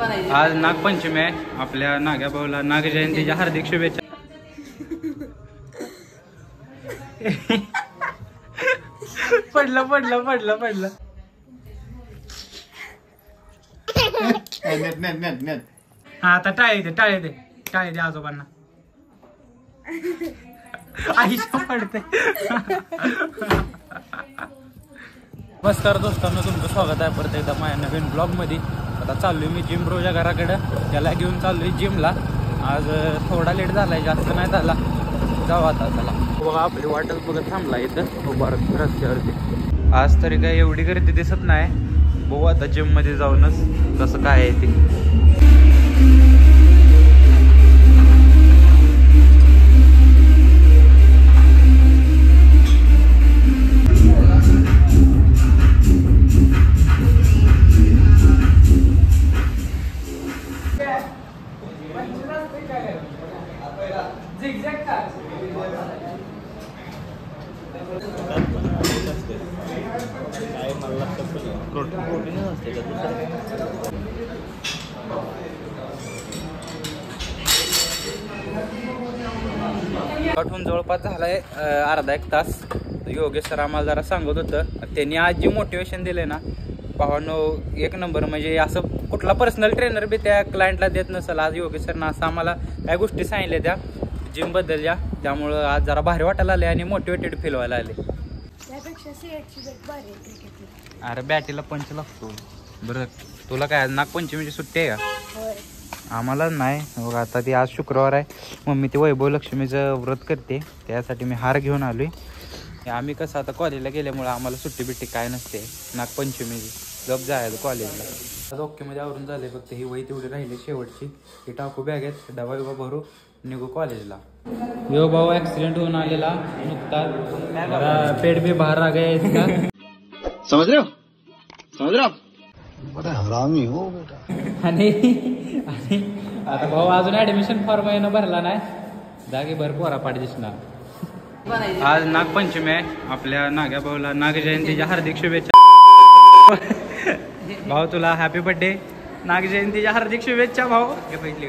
आज नागपंचमी आहे. आपल्या नाग्या भाऊला नाग जयंतीच्या हार्दिक शुभेच्छा. पडलं पडलं पडलं पडलं. हा आता टाळे दे आजोबांना. आईशा पडते. नमस्कार दोस्तांनो, तुमचं स्वागत आहे परत एकदा माझ्या नवीन ब्लॉग मध्ये. आता चाललोय मी जिम रोजा घराकडे. त्याला घेऊन चाललोय जिमला. आज थोडा लेट झालाय, जास्त नाही झाला. जाऊ आता त्याला. बघा आपली वाटच बघत थांबला इथं उभारत रस्त्यावरती. आज तरी काय एवढी गर्दी दिसत नाही. बघू आता जिम मध्ये जाऊनच कसं काय आहे ते. पाठवून जवळपास झालाय अर्धा एक तास. योगेश सर आम्हाला जरा सांगत होतं. त्यांनी आज जी मोटिवेशन दिले ना भावांनो, एक नंबर. म्हणजे असं कुठला पर्सनल ट्रेनर बी त्या क्लायंटला देत नसेल. आज योगेश सरनं असं आम्हाला काय गोष्टी सांगितल्या त्या जिम बद्दलच्या. त्यामुळं आज जरा भारी वाटायला आले आणि मोटिवेटेड फील व्हायला आले. अरे बॅटीला पंच लागतो. बरं तुला काय नागपंचमीची सुट्टी आहे का? आम्हाला नाही. बघा आता ती आज शुक्रवार आहे. मम्मी ते वैभव लक्ष्मीचं व्रत करते, त्यासाठी मी हार घेऊन आलोय. आम्ही कसं आता कॉलेजला गेल्यामुळे आम्हाला सुट्टी बिट्टी काय नसते नागपंचमीची. गप जायचं कॉलेजला. आज ओकेमध्ये आवरून झाले. फक्त ही वही तेवढी राहिली शेवटची. ही टाकू बॅगेत, डबा बिबा भरू, निघू कॉलेजला. यो भाऊ ऍक्सिडेंट होऊन आलेला नुकताच. पेट बी बाहेर आ गया. समझ रहे हो बड़ा हरामी हो बेटा. आणि आता भाऊ अजून ऍडमिशन फॉर्म येणं भरला नाही. जागी भर पोरा पाठ दिसणार. आज नागपंचमी आहे. आपल्या नाग्या भाऊला नाग जयंतीच्या हार्दिक शुभेच्छा. भाऊ तुला हॅपी बर्थडे. नाग जयंतीच्या हार्दिक शुभेच्छा भाऊ. हे पहिली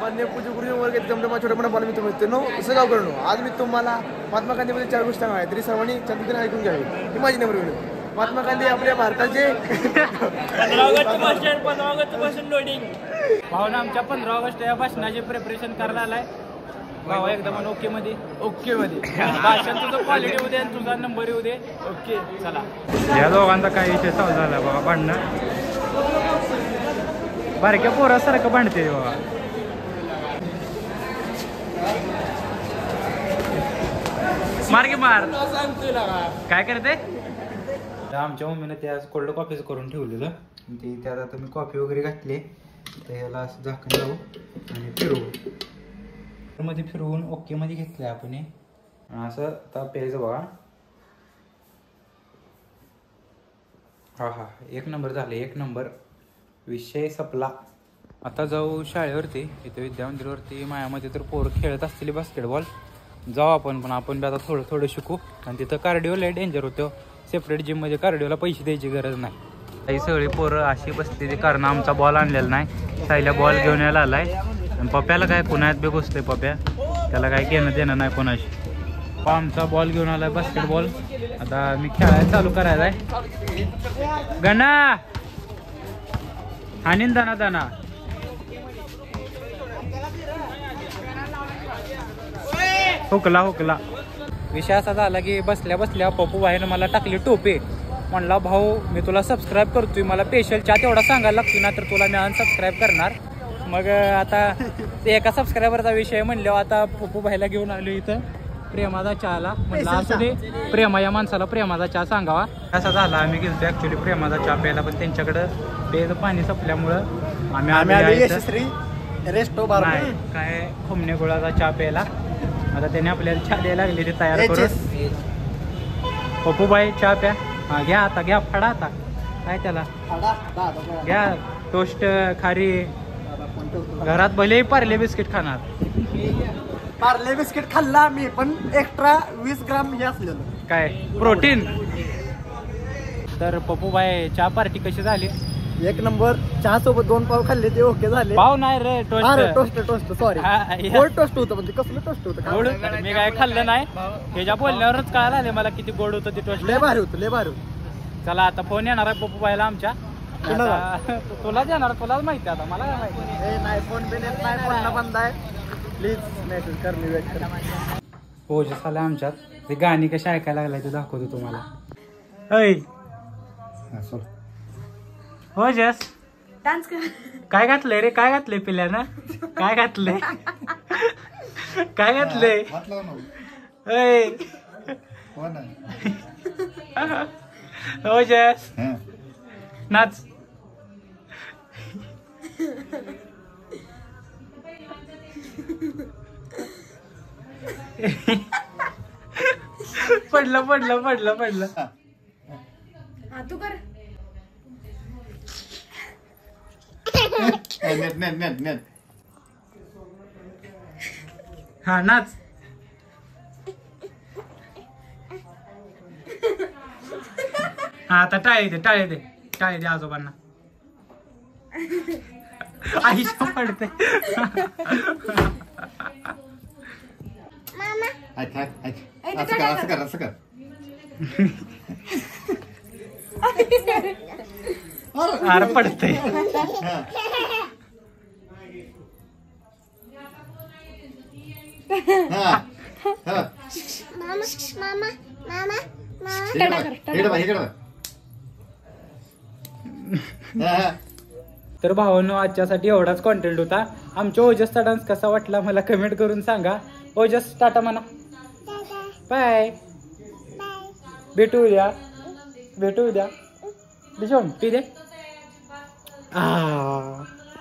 मान्य पूज्य गुरुवर्ग छोट्या मोठ्या बालमित्र मित्रांनो, असं गाव करणं. आज मी तुम्हाला महात्मा गांधीमध्ये 4 गोष्टी सांगणार आहे. तरी सर्वांनी शांततेने ऐकून घ्यावी. ही माझी नंबर विनंती. महात्मा गांधी आपल्या भारताचे 15 ऑगस्ट भाषण लोडिंग. भावना आमच्या 15 ऑगस्ट या भाषणाचे प्रिपरेशन करायला आलाय. भाऊ एकदम ओके मध्ये भाषण तुझं क्वालिटी होऊ दे आणि तुझा नंबर येऊ दे. ओके चला. या दोघांचा काही विषय चालू झाला बाबा. भांडणं बारक्या पोरासारखं भांडते बाबा. मार्गे मार काय करते. आमच्या मम्मीने ते आज कोल्ड कॉफीच करून ठेवलेलं. ते त्यात आता मी कॉफी वगैरे घातली. तर याला असं झाकण लावू आणि फिरवू. मध्ये फिरवून ओके मध्ये घेतलं आपण. असं आता प्यायचं बघा. हा एक नंबर झाले. एक नंबर. विषय संपला. आता जाऊ शाळेवरती. इथे विद्यामंदिरवरती मायामध्ये तर पोरं खेळत असतील बास्केटबॉल. जाऊ आपण पण आपण बी आता थोडं शिकू. आणि तिथं कार्डिओ लय डेंजर होतं. सेपरेट जिम मध्ये कार्डिओला पैसे द्यायची गरज नाही. काही सगळी पोरं अशी बसते कारण आमचा बॉल आणलेला नाही. साईला बॉल घेऊन यायला आलाय. आणि पप्प्याला काय पुण्यात बी घुसतंय पप्प्या. त्याला काय घेणं देणं नाही कोणाशी. आमचा बॉल घेऊन आलाय बास्केटबॉल. आता मी खेळायला चालू करायला आहे. गणा हानीन दाना हुकला. विषय असा झाला की बसल्या बसल्या पप्पू भाईनं मला टाकली टोपे. म्हणला भाऊ मी तुला सबस्क्राईब करतोय, मला स्पेशलच्या तेवढा सांगायला लागतोय ना तर तुला मी अनसबस्क्राईब करणार. मग आता ते एका सबस्क्रायबरचा विषय म्हणल्यावर आता पप्पू भाईला घेऊन आलो इथं प्रेमाचा चहाला. म्हणलं असू दे प्रेमा या माणसाला प्रेमाचा चहा सांगावा. असा झाला आम्ही गेलो ऍक्च्युली प्रेमाचा चहा प्यायला. पण त्यांच्याकडं प्यायचं पाणी संपल्यामुळं आम्ही रेस्टो काय खोमणे गुळाचा चहा प्यायला. आता त्याने आपल्याला चहा द्यायला लागली ते तयार करून. पप्पूबाई चहा प्या. हा घ्या आता घ्या. फाडा आता काय त्याला घ्या. टोस्ट खारी. घरात भले पार्ले बिस्किट खाणार. पार्ले बिस्किट खाल्ला मी पण एक्स्ट्रा 20 ग्राम हे असलेलं काय प्रोटीन. तर पप्पूबाई चहा पार्टी कशी झाली एक नंबर चहा सोबत 2 पाव खाल्ले ते ओके झाले. पाव नाही रे टोस्ट. टोस्ट सॉरी गोड टोस्ट होतं. पण ते कसलं टोस्ट होतं गोड मी काय खाल्लं नाही. त्याच्या बोलण्यावरच कळायला आले मला किती गोड होतं ते टोस्ट. लय भारी होतं. चला आता फोन येणार आहे पप्पू बायला आमच्या. तुलाच येणार, तुलाच माहिती आता, मला काय माहिती नाही. फोन बिन येत नाही, फोन बंद आहे. प्लीज मेसेज कर, मी वेट कर. ओजस आला आमच्यात. ते गाणी कशी ऐकायला लागलाय ते दाखवतो तुम्हाला. ऐ ओजस डान्स कर. काय घातलंय रे? काय घातलंय पिल्यानं? काय घातलंय? काय घातलंय? ऐ ओजस नाच. पडलं. हा तू कर. नेट हा नाच. हा आता टाळे दे आजोबांना. आईशा पडते. असं कर. अरे पडते. तर भावांनो आजच्यासाठी एवढाच कॉन्टेंट होता. आमच्या ओजसचा डान्स कसा वाटला मला कमेंट करून सांगा. ओजस टाटा म्हणा. बाय. भेटू उद्या. बिशोम पी दे.